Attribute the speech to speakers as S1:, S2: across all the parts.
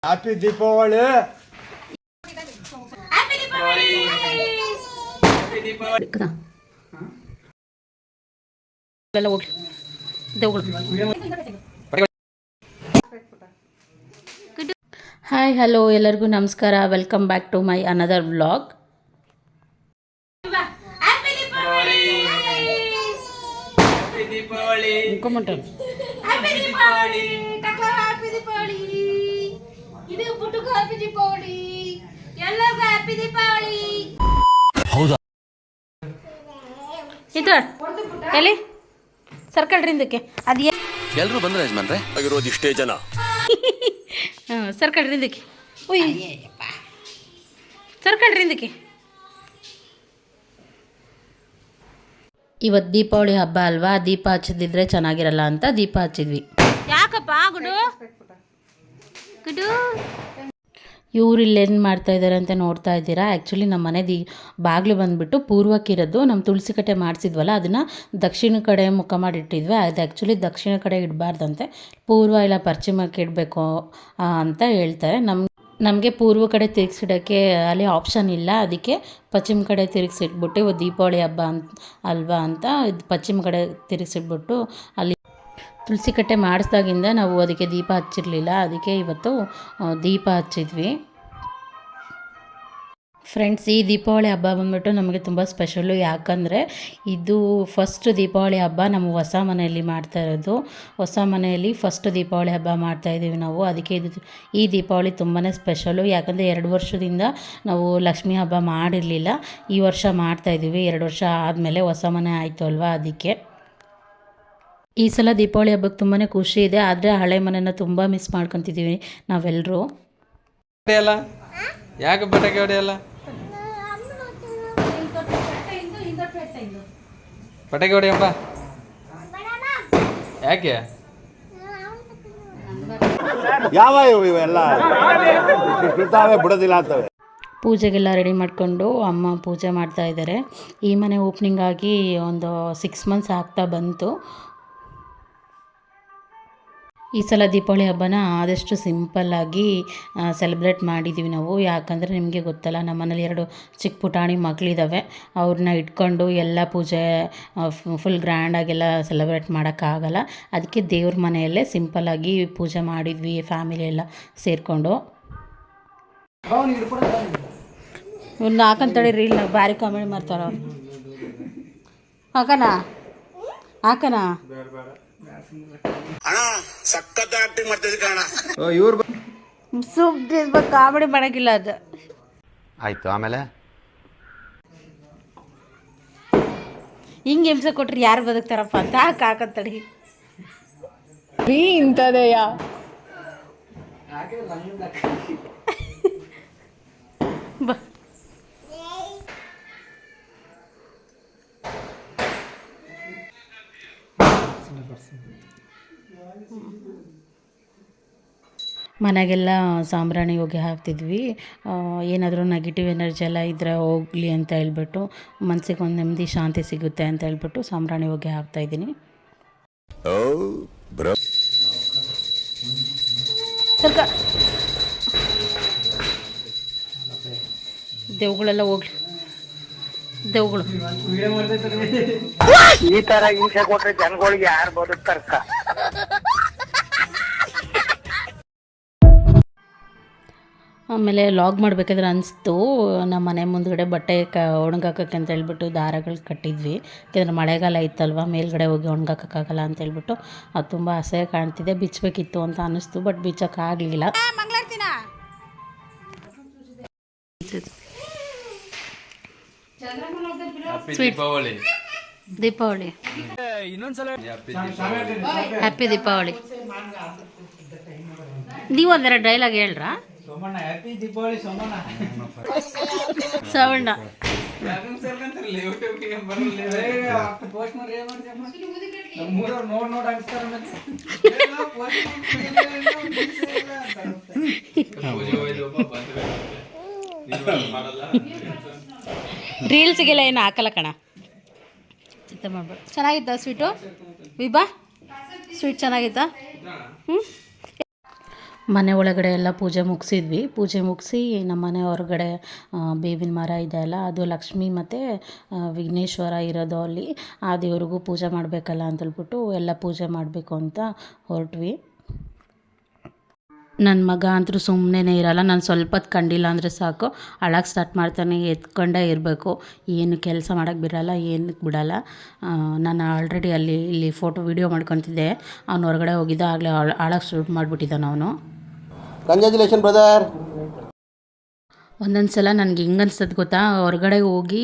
S1: Happy Deepavali.
S2: Hi hello ಎಲ್ಲರಿಗೂ ನಮಸ್ಕಾರ. Welcome back to my another vlog. ಇದು ಎಲ್ಲಿ ಸರ್ಕಲ್ರಿ ಹಿಂದಕ್ಕೆ ಅದು
S3: ಎಲ್ಲರೂ ಬಂದ್ರೆ ಯಜಮಾನ್ರೆ ಆಗಿರೋದು ಇಷ್ಟೇ ಜನ.
S2: ಸರ್ಕಲ್ರಿ ಹಿಂದಕ್ಕೆ. ಉಯ್ ಸರ್ಕಲ್ರಿ ಹಿಂದಕ್ಕೆ. ಇವತ್ತು ದೀಪಾವಳಿ ಹಬ್ಬ ಅಲ್ವಾ, ದೀಪ ಹಚ್ಚದಿದ್ರೆ ಚೆನ್ನಾಗಿರಲ್ಲ ಅಂತ ದೀಪ ಹಚ್ಚಿದ್ವಿ. ಯಾಕಪ್ಪ ಗುಡು ಗುಡು ಇವ್ರು ಇಲ್ಲೇನು ಮಾಡ್ತಾಯಿದ್ದಾರೆ ಅಂತ ನೋಡ್ತಾ ಇದ್ದೀರಾ. ಆ್ಯಕ್ಚುಲಿ ನಮ್ಮ ಮನೆ ಬಾಗಿಲು ಬಂದುಬಿಟ್ಟು ಪೂರ್ವಕ್ಕಿರೋದು. ನಮ್ಮ ತುಳಸಿ ಕಟ್ಟೆ ಮಾಡಿಸಿದ್ವಲ್ಲ ಅದನ್ನು ದಕ್ಷಿಣ ಕಡೆ ಮುಖ ಮಾಡಿಟ್ಟಿದ್ವಿ. ಅದು ಆ್ಯಕ್ಚುಲಿ ದಕ್ಷಿಣ ಕಡೆ ಇಡಬಾರ್ದಂತೆ, ಪೂರ್ವ ಇಲ್ಲ ಪಶ್ಚಿಮಕ್ಕೆ ಇಡಬೇಕು ಅಂತ ಹೇಳ್ತಾರೆ. ನಮಗೆ ಪೂರ್ವ ಕಡೆ ತಿರುಗಿಸಿಡೋಕ್ಕೆ ಅಲ್ಲಿ ಆಪ್ಷನ್ ಇಲ್ಲ, ಅದಕ್ಕೆ ಪಶ್ಚಿಮ ಕಡೆ ತಿರುಗಿಸಿಟ್ಬಿಟ್ಟು ಇವತ್ತು ದೀಪಾವಳಿ ಹಬ್ಬ ಅಲ್ವಾ ಅಂತ ಪಶ್ಚಿಮ ಕಡೆ ತಿರುಗಿಸಿಟ್ಬಿಟ್ಟು ಅಲ್ಲಿ ತುಳಸಿ ಕಟ್ಟೆ ಮಾಡಿಸ್ದಾಗಿಂದ ನಾವು ಅದಕ್ಕೆ ದೀಪ ಹಚ್ಚಿರಲಿಲ್ಲ, ಅದಕ್ಕೆ ಇವತ್ತು ದೀಪ ಹಚ್ಚಿದ್ವಿ. ಫ್ರೆಂಡ್ಸ್, ಈ ದೀಪಾವಳಿ ಹಬ್ಬ ಬಂದ್ಬಿಟ್ಟು ನಮಗೆ ತುಂಬ ಸ್ಪೆಷಲ್ಲು. ಯಾಕಂದರೆ ಇದು ಫಸ್ಟ್ ದೀಪಾವಳಿ ಹಬ್ಬ ನಮ್ಮ ಹೊಸ ಮನೆಯಲ್ಲಿ ಮಾಡ್ತಾ ಇರೋದು. ಹೊಸ ಮನೆಯಲ್ಲಿ ಫಸ್ಟ್ ದೀಪಾವಳಿ ಹಬ್ಬ ಮಾಡ್ತಾಯಿದ್ದೀವಿ ನಾವು. ಅದಕ್ಕೆ ಈ ದೀಪಾವಳಿ ತುಂಬಾ ಸ್ಪೆಷಲ್ಲು. ಯಾಕಂದರೆ 2 ವರ್ಷದಿಂದ ನಾವು ಲಕ್ಷ್ಮೀ ಹಬ್ಬ ಮಾಡಿರಲಿಲ್ಲ, ಈ ವರ್ಷ ಮಾಡ್ತಾಯಿದ್ದೀವಿ. 2 ವರ್ಷ ಆದಮೇಲೆ ಹೊಸ ಮನೆ ಆಯಿತು ಅಲ್ವಾ, ಅದಕ್ಕೆ ಈ ಸಲ ದೀಪಾವಳಿ ಹಬ್ಬಕ್ಕೆ ತುಂಬಾ ಖುಷಿ ಇದೆ. ಆದರೆ ಹಳೆ ಮನೆನ ತುಂಬ ಮಿಸ್ ಮಾಡ್ಕೊತಿದ್ದೀವಿ ನಾವೆಲ್ಲರೂ.
S4: ಯಾಕೆ ಪಟಾಕಿ ಹೊಡೆಯಲ್ಲ? ಪಟಾಕಿ ಹೊಡೆಯಪ್ಪ. ಯಾಕೆ
S1: ಯಾವ ಇವೆಲ್ಲ ಬಿಡೋದಿಲ್ಲ ಅಂತವೆ.
S2: ಪೂಜೆಗೆಲ್ಲ ರೆಡಿ ಮಾಡಿಕೊಂಡು ಅಮ್ಮ ಪೂಜೆ ಮಾಡ್ತಾ ಇದ್ದಾರೆ. ಈ ಮನೆ ಓಪ್ನಿಂಗ್ ಆಗಿ ಒಂದು 6 ಮಂತ್ಸ್ ಆಗ್ತಾ ಬಂತು. ಈ ಸಲ ದೀಪಾವಳಿ ಹಬ್ಬನ ಆದಷ್ಟು ಸಿಂಪಲ್ಲಾಗಿ ಸೆಲೆಬ್ರೇಟ್ ಮಾಡಿದ್ದೀವಿ ನಾವು. ಯಾಕಂದರೆ ನಿಮಗೆ ಗೊತ್ತಲ್ಲ, ನಮ್ಮ ಮನೇಲಿ 2 ಚಿಕ್ಕ ಪುಟಾಣಿ ಮಕ್ಕಳಿದ್ದಾವೆ. ಅವ್ರನ್ನ ಇಟ್ಕೊಂಡು ಎಲ್ಲ ಪೂಜೆ ಫುಲ್ ಗ್ರ್ಯಾಂಡಾಗೆಲ್ಲ ಸೆಲೆಬ್ರೇಟ್ ಮಾಡೋಕ್ಕಾಗಲ್ಲ. ಅದಕ್ಕೆ ದೇವ್ರ ಮನೆಯಲ್ಲೇ ಸಿಂಪಲ್ಲಾಗಿ ಪೂಜೆ ಮಾಡಿದ್ವಿ, ಫ್ಯಾಮಿಲಿ ಎಲ್ಲ ಸೇರಿಕೊಂಡು. ಇವ್ನ ಹಾಕಂತೇಳಿ ರೀಲ್ ಭಾರಿ ಕಾಮಿಡಿ ಮಾಡ್ತಾರ ಅವ್ರು. ಹಾಕನಾ ಹಾಕನಾ ಸುಮ್ಮನೆ ಕಾಮಿಡಿ ಮಾಡೋಕ್ಕಿಲ್ಲ ಅದು.
S3: ಆಯ್ತು, ಆಮೇಲೆ
S2: ಹಿಂಗೆ ಹಿಂಸೆ ಕೊಟ್ರೆ ಯಾರು ಬದುಕ್ತಾರಪ್ಪ ಅಂತ ಹಾಕಂತಡಿ
S5: ಇಂಥದೆಯಾ
S2: ಬಾ. ಮನೆಗೆಲ್ಲ ಸಾಂಬ್ರಾಣಿ ಹೊಗೆ ಹಾಕ್ತಿದ್ವಿ. ಏನಾದರೂ ನೆಗೆಟಿವ್ ಎನರ್ಜಿ ಎಲ್ಲ ಇದ್ದರೆ ಹೋಗಲಿ ಅಂತ ಹೇಳ್ಬಿಟ್ಟು, ಮನಸ್ಸಿಗೆ ಒಂದು ನೆಮ್ಮದಿ ಶಾಂತಿ ಸಿಗುತ್ತೆ ಅಂತ ಹೇಳ್ಬಿಟ್ಟು ಸಾಂಬ್ರಾಣಿ ಹೊಗೆ ಹಾಕ್ತಾಯಿದ್ದೀನಿ. ದೇವುಗಳೆಲ್ಲ ಹೋಗ್ಲಿ, ದೇವುಗಳು
S6: ಈ ತರ ಹಿಂಸೆ ಕೊಟ್ರೆ ಜನಗಳಿಗೆ ಯಾರು ಬದುಕ್ತಾರಕ್ಕ?
S2: ಆಮೇಲೆ ಲಾಗ್ ಮಾಡಬೇಕಾದ್ರೆ ಅನಿಸ್ತು, ನಮ್ಮ ಮನೆ ಮುಂದ್ಗಡೆ ಬಟ್ಟೆ ಒಣಗಾಕೋಕ್ಕೆ ಅಂತ ಹೇಳ್ಬಿಟ್ಟು ದಾರಗಳು ಕಟ್ಟಿದ್ವಿ. ಯಾಕೆಂದರೆ ಮಳೆಗಾಲ ಇತ್ತಲ್ವ, ಮೇಲ್ಗಡೆ ಹೋಗಿ ಒಣಗಾಕೋಕ್ಕಾಗಲ್ಲ ಅಂತ ಹೇಳ್ಬಿಟ್ಟು ಅದು ತುಂಬ ಅಸಹ್ಯ ಕಾಣ್ತಿದೆ. ಬಿಚ್ಚಬೇಕಿತ್ತು ಅಂತ ಅನ್ನಿಸ್ತು, ಬಟ್ ಬಿಚ್ಚೋಕ್ಕಾಗಲಿಲ್ಲ. ದೀಪಾವಳಿ ಹ್ಯಾಪಿ ದೀಪಾವಳಿ. ನೀವು ಒಂದೆರಡು ಡೈಲಾಗ್ ಹೇಳ್ರಾ? ಸವಣ್ಣ ರೀಲ್ಸ್ಗೆಲ್ಲ ಏನು ಹಾಕಲ್ಲ ಕಣ. ಚಿಂತೆ ಮಾಡ್ಬೇಡ. ಚೆನ್ನಾಗಿತ್ತಾ ಸ್ವೀಟು ವಿಭಾ? ಸ್ವೀಟ್ ಚೆನ್ನಾಗಿತ್ತಾ? ಮನೆ ಒಳಗಡೆ ಎಲ್ಲ ಪೂಜೆ ಮುಗಿಸಿದ್ವಿ. ಪೂಜೆ ಮುಗಿಸಿ ನಮ್ಮ ಮನೆ ಹೊರಗಡೆ ಬೇವಿನ ಮರ ಇದೆ ಅಲ್ಲ, ಅದು ಲಕ್ಷ್ಮಿ ಮತ್ತು ವಿಘ್ನೇಶ್ವರ ಇರೋದು ಅಲ್ಲಿ. ಆ ದೇವ್ರಿಗೂ ಪೂಜೆ ಮಾಡಬೇಕಲ್ಲ ಅಂತೇಳ್ಬಿಟ್ಟು ಎಲ್ಲ ಪೂಜೆ ಮಾಡಬೇಕು ಅಂತ ಹೊರಟ್ವಿ. ನನ್ನ ಮಗ ಅಂತೂ ಸುಮ್ಮನೆ ಇರಲ್ಲ. ನಾನು ಸ್ವಲ್ಪ ಹೊತ್ತು ಕಂಡಿಲ್ಲ ಅಂದರೆ ಸಾಕು ಅಳಕ್ಕೆ ಸ್ಟಾರ್ಟ್ ಮಾಡ್ತಾನೆ, ಎತ್ಕೊಂಡೇ ಇರಬೇಕು. ಏನು ಕೆಲಸ ಮಾಡೋಕ್ಕೆ ಬಿಡಲ್ಲ, ಏನಕ್ಕೆ ಬಿಡಲ್ಲ. ನಾನು ಆಲ್ರೆಡಿ ಇಲ್ಲಿ ವೀಡಿಯೋ ಮಾಡ್ಕೊತಿದ್ದೆ. ಅವ್ನು ಹೊರಗಡೆ ಹೋಗಿದ್ದ, ಆಗಲೇ ಅಳಕ್ಕೆ ಶುರು ಮಾಡಿಬಿಟ್ಟಿದ್ದಾನೆ ಅವನು.
S1: Congratulation brother.
S2: ಒಂದೊಂದು ಸಲ ನನಗೆ ಹೆಂಗೆ ಅನ್ಸತ್ತೆ ಗೊತ್ತಾ, ಹೊರಗಡೆ ಹೋಗಿ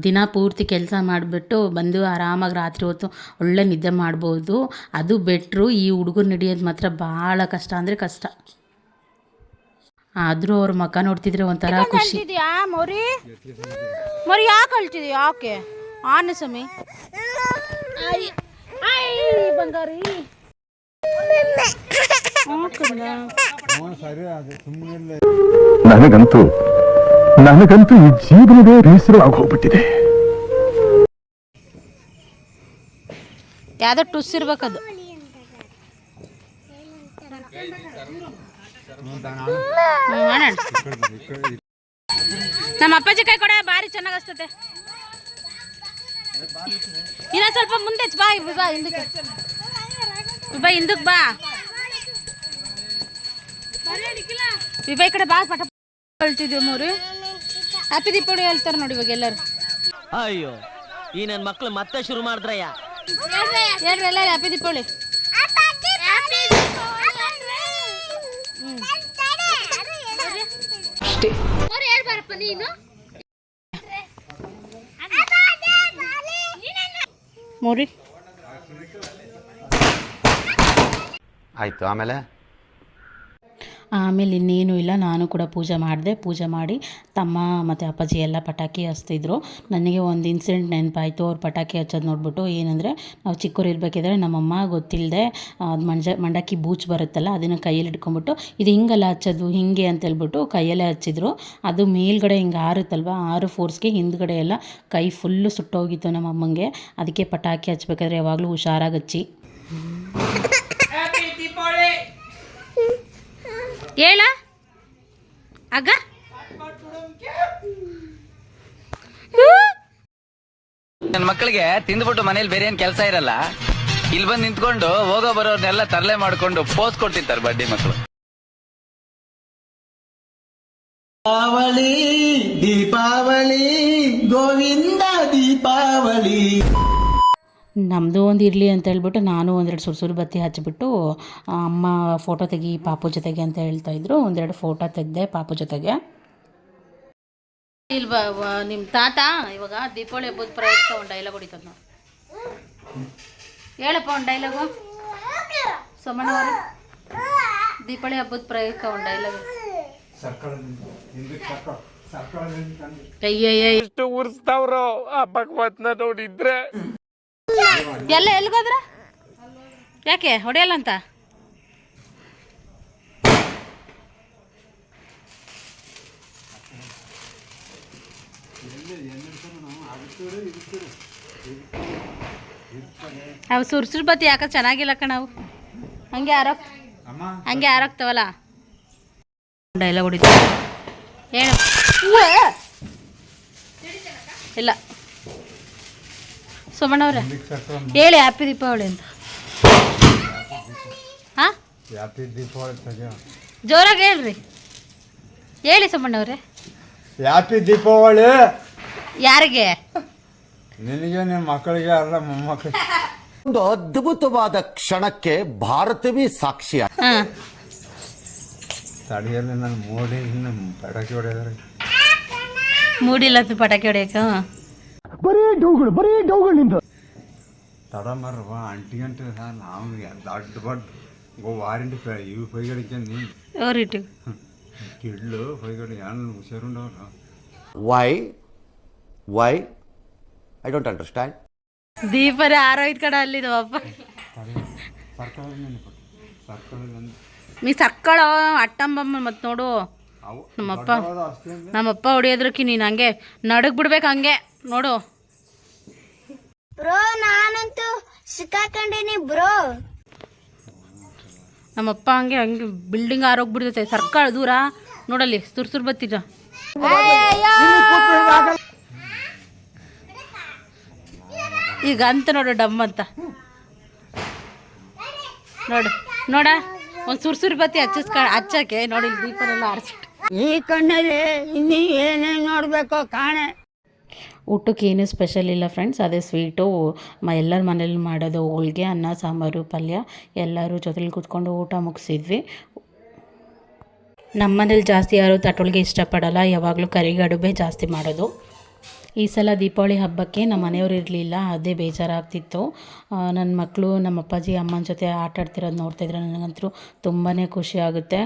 S2: ದಿನ ಪೂರ್ತಿ ಕೆಲಸ ಮಾಡಿಬಿಟ್ಟು ಬಂದು ಆರಾಮಾಗಿ ರಾತ್ರಿ ಹೊತ್ತು ಒಳ್ಳೆ ನಿದ್ದೆ ಮಾಡ್ಬೋದು. ಅದು ಬೆಟ್ರು. ಈ ಹುಡುಗರು ನಡೆಯೋದು ಮಾತ್ರ ಭಾಳ ಕಷ್ಟ ಅಂದರೆ ಕಷ್ಟ. ಆದರೂ ಅವ್ರ ಮಕ್ಕ ನೋಡ್ತಿದ್ರೆ ಒಂಥರ ಖುಷಿ.
S5: ಮರಿ ಯಾಕೆ ಅಳ್ತಿದ್ಯಾ? ಯಾಕೆ ಆನೆ ಸಮಿ ಬಂಗಾರಿ
S7: ನನಗಂತೂ ಈ ಜೀವನವೇ ಬೇಸರ ಆಗೋಗ್ಬಿಟ್ಟಿದೆ.
S5: ಯಾವ್ದೋ ಟುಸ್ ಇರ್ಬೇಕದು. ನಮ್ಮ ಅಪ್ಪಾಜಿ ಕೈ ಕೊಡ, ಭಾರಿ ಚೆನ್ನಾಗಿ ಅನ್ಸ್ತತೆ. ಇನ್ನ ಸ್ವಲ್ಪ ಮುಂದೆ ಬಾ, ಬಾ ಹಿಂದಕ್ಕೆ ಬಾ, ಹಿಂದಕ್ಕೆ ಬಾ ವಿಭಾ, ಈ ಕಡೆ ಬಾ. ಪಟ ಹೇಳ್ತಿದ್ದೀವಿ ಮೂರು ಹ್ಯಾಪಿ ದೀಪಾವಳಿ ಹೇಳ್ತಾರೆ ನೋಡಿ ಇವಾಗ ಎಲ್ಲರೂ.
S8: ಅಯ್ಯೋ, ಈ ನನ್ನ ಮಕ್ಳು ಮತ್ತೆ ಶುರು ಮಾಡಿದ್ರಯ್ಯ.
S5: ಹೇಳ್ರಿ ಎಲ್ಲ ಹ್ಯಾಪಿ ದೀಪಾವಳಿ. ಮೋರಿ
S3: ಆಯಿತು. ಆಮೇಲೆ
S2: ಇನ್ನೇನು ಇಲ್ಲ. ನಾನು ಕೂಡ ಪೂಜೆ ಮಾಡಿದೆ. ಪೂಜೆ ಮಾಡಿ ತಮ್ಮ ಮತ್ತು ಅಪ್ಪಾಜಿ ಎಲ್ಲ ಪಟಾಕಿ ಹಚ್ತಿದ್ರು. ನನಗೆ ಒಂದು ಇನ್ಸಿಡೆಂಟ್ ನೆನಪಾಯಿತು. ಅವ್ರು ಪಟಾಕಿ ಹಚ್ಚೋದು ನೋಡ್ಬಿಟ್ಟು. ಏನಂದರೆ, ನಾವು ಚಿಕ್ಕವ್ರು ಇರಬೇಕಿದ್ರೆ ನಮ್ಮಮ್ಮ ಗೊತ್ತಿಲ್ಲದೆ ಅದು ಮಂಡಕ್ಕಿ ಬೂಚ್ ಬರುತ್ತಲ್ಲ, ಅದನ್ನು ಕೈಯಲ್ಲಿ ಇಟ್ಕೊಂಡ್ಬಿಟ್ಟು ಇದು ಹಿಂಗಲ್ಲ ಹಚ್ಚೋದು, ಹಿಂಗೆ ಅಂತೇಳ್ಬಿಟ್ಟು ಕೈಯಲ್ಲೇ ಹಚ್ಚಿದ್ರು. ಅದು ಮೇಲ್ಗಡೆ ಹಿಂಗೆ ಆರುತ್ತಲ್ವ, ಆರು ಫೋರ್ಸ್ಗೆ ಹಿಂದ್ಗಡೆ ಎಲ್ಲ ಕೈ ಫುಲ್ಲು ಸುಟ್ಟೋಗಿತ್ತು ನಮ್ಮ ಅಮ್ಮಂಗೆ. ಅದಕ್ಕೆ ಪಟಾಕಿ ಹಚ್ಬೇಕಾದ್ರೆ ಯಾವಾಗಲೂ ಹುಷಾರಾಗಿ ಹಚ್ಚಿ.
S5: ಹೇಳ ಆಗ
S9: ನನ್ನ ಮಕ್ಕಳಿಗೆ ತಿಂದ್ಬಿಟ್ಟು ಮನೇಲಿ ಬೇರೆ ಏನ್ ಕೆಲಸ ಇರಲ್ಲ, ಇಲ್ಲಿ ಬಂದು ನಿಂತ್ಕೊಂಡು ಹೋಗೋ ಬರೋರ್ನೆಲ್ಲ ತರಲೆ ಮಾಡ್ಕೊಂಡು ಪೋಸ್ ಕೊಡ್ತಿರ್ತಾರೆ ಬಡ್ಡಿ ಮಕ್ಕಳು.
S8: ದೀಪಾವಳಿ ಗೋವಿಂದ ದೀಪಾವಳಿ.
S2: ನಮ್ಮದು ಒಂದು ಇರಲಿ ಅಂತ ಹೇಳ್ಬಿಟ್ಟು ನಾನು ಒಂದೆರಡು ಸುರು ಬತ್ತಿ ಹಚ್ಚಿಬಿಟ್ಟು ಅಮ್ಮ ಫೋಟೋ ತೆಗಿ ಪಾಪು ಜೊತೆಗೆ ಅಂತ ಹೇಳ್ತಾಯಿದ್ರು. ಒಂದೆರಡು ಫೋಟೋ ತೆಗೆದೆ ಪಾಪು ಜೊತೆಗೆ.
S5: ಇಲ್ವಾ ನಿಮ್ಮ ತಾತ ಇವಾಗ ದೀಪಾವಳಿ ಹಬ್ಬದ ಪ್ರಯುಕ್ತ ಒಂದು ಡೈಲಾಗ್ ಹೊಡಿತದ ನಾವು. ಹೇಳಪ್ಪ ಒಂದು ಡೈಲಾಗು ಸೋಮಣ್ಣವ್ರ. ದೀಪಾವಳಿ ಹಬ್ಬದ ಪ್ರಯುಕ್ತ ಒಂದು ಡೈಲಾಗ್.
S6: ಎಷ್ಟು ಉರ್ಸ್ತಾವ್ರೋ ಆ ಭಗವತ್ನ ನೋಡಿದ್ರೆ.
S5: ಎಲ್ಲ ಎಲ್ಗೋದ್ರ? ಯಾಕೆ ಹೊಡೆಯಲ್ಲ ಅಂತ? ಅವು ಸುರ್ಸುರ್ ಬತ್ತಿ ಯಾಕೆ ಚೆನ್ನಾಗಿಲ್ಲ ಕಣವು. ಹಂಗೆ ಆರೋಗ್ತವಲ್ಲ.
S2: ಡೈಲಾಗ್ ಹೊಡಿತು.
S5: ಹೇಳು. ಇಲ್ಲ ಸೋಮಣ್ಣವ್ರೆ ಹೇಳಿ ಹ್ಯಾಪಿ ದೀಪಾವಳಿ ಅಂತ. ಹಾಂ ಜೋರಾಗಿ ಹೇಳ್ರಿ. ಹೇಳಿ ಸೋಮಣ್ಣವ್ರೆ.
S1: ಹ್ಯಾಪಿ ದೀಪಾವಳಿ.
S5: ಯಾರಿಗೆ?
S1: ನಿನಗೆ, ನಿಮ್ಮ ಮಕ್ಕಳಿಗೆ, ಅಲ್ಲ ಮೊಮ್ಮಕ್ಕಳಿಗೆ.
S3: ಒಂದು ಅದ್ಭುತವಾದ ಕ್ಷಣಕ್ಕೆ ಭಾರತವೇ ಸಾಕ್ಷಿ.
S1: ತಡೆಯಲ್ಲಿ ನಾನು ಮೋಡಿ ಪಟಾಕಿ ಹೊಡೆಯೋದ್ರೆ
S5: ಮೂಡಿಲ್ಲ ಪಟಾಕಿ ಹೊಡೆಯಕ.
S7: ಬರೀ ಡೌಗಳು ನಿಂದು.
S1: ತಡ ಮರ್ವ ಅಂಟಿ ಗಂಟೆ ನಾವು ದೊಡ್ಡ ವಾರಂಟಿ ಇವು ಹೊಯ್ಗಡಿಕೆ ನೀನು
S5: ಅವ್ರಿಟ್ಟು
S1: ಕಿಡ್ಲು ಹೊಯ್ಗಡಿ ಏನು ಹುಷಾರುಂಡವ್ರು.
S3: Why I don't understand.
S5: ದೀಪರೇ ಆರೋಯ್ತು ಕಡ ಅಲ್ಲಿದು ಅಪ್ಪ. ನೀ ಸಕ್ಕಳ ಅಟ್ಟಂಬಮ್ಮ ಮತ್ತು ನೋಡು ನಮ್ಮಪ್ಪ ಹೊಡಿಯೋದ್ರಕ್ಕಿ ನೀನು ಹಂಗೆ ನಡಗ್ ಬಿಡ್ಬೇಕು ಹಂಗೆ ನೋಡು.
S10: ಬ್ರೋ ನಾನಂತೂ ಸಿಕ್ಕಾಕೊಂಡಿನಿ ಬ್ರೋ.
S5: ನಮ್ಮಪ್ಪ ಹಂಗೆ ಬಿಲ್ಡಿಂಗ್ ಆರೋಗ್ಬಿಡ್ತೈತೆ ಸರ್ಕಲ್ ದೂರ ನೋಡಲ್ಲಿ ಸುರ್ಸುರ್ ಬತ್ತಿರ ಈಗ ಅಂತ ನೋಡು ಡಮ್ ಅಂತ ನೋಡು ನೋಡ ಒಂದು ಸುರ್ಸುರ್ ಬತ್ತಿ ಹಚ್ಚಕ್ಕೆ ನೋಡಿ ದೀಪನೆಲ್ಲ ಆರಿಸ್ಬಿಟ್ಟು
S10: ಈ ಕಣ್ಣಲ್ಲಿ ಇನ್ನೀ ಏನೇನು ನೋಡಬೇಕೋ ಕಾಣೆ.
S2: ಊಟಕ್ಕೆ ಏನು ಸ್ಪೆಷಲ್ ಇಲ್ಲ ಫ್ರೆಂಡ್ಸ್, ಅದೇ ಸ್ವೀಟು ಎಲ್ಲರ ಮನೇಲಿ ಮಾಡೋದು ಹೋಳಿಗೆ, ಅನ್ನ ಸಾಂಬಾರು ಪಲ್ಯ ಎಲ್ಲರೂ ಜೊತೆಲಿ ಕೂತ್ಕೊಂಡು ಊಟ ಮುಗಿಸಿದ್ವಿ. ನಮ್ಮ ಮನೇಲಿ ಜಾಸ್ತಿ ಯಾರು ತಟ್ಟೊಳಿಗೆ ಇಷ್ಟಪಡಲ್ಲ, ಯಾವಾಗಲೂ ಕರಿಗಡುಬೆ ಜಾಸ್ತಿ ಮಾಡೋದು. ಈ ಸಲ ದೀಪಾವಳಿ ಹಬ್ಬಕ್ಕೆ ನಮ್ಮ ಮನೆಯವರು ಇರಲಿಲ್ಲ, ಅದೇ ಬೇಜಾರಾಗ್ತಿತ್ತು. ನನ್ನ ಮಕ್ಕಳು ನಮ್ಮ ಅಪ್ಪಾಜಿ ಅಮ್ಮನ ಜೊತೆ ಆಟ ಆಡ್ತಿರೋದು ನೋಡ್ತಾಯಿದ್ರೆ ನನಗಂತೂ ತುಂಬಾ ಖುಷಿ ಆಗುತ್ತೆ.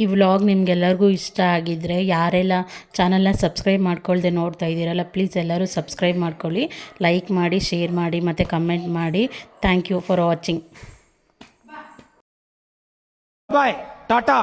S2: ಈ ವ್ಲಾಗ್ ನಿಮಗೆಲ್ಲರಿಗೂ ಇಷ್ಟ ಆಗಿದ್ದರೆ ಯಾರೆಲ್ಲ ಚಾನಲ್ನ ಸಬ್ಸ್ಕ್ರೈಬ್ ಮಾಡ್ಕೊಳ್ದೆ ನೋಡ್ತಾ ಇದ್ದೀರಲ್ಲ, ಪ್ಲೀಸ್ ಎಲ್ಲರೂ ಸಬ್ಸ್ಕ್ರೈಬ್ ಮಾಡ್ಕೊಳ್ಳಿ, ಲೈಕ್ ಮಾಡಿ, ಶೇರ್ ಮಾಡಿ ಮತ್ತು ಕಮೆಂಟ್ ಮಾಡಿ. Thank you for watching.
S7: Bye, Tata.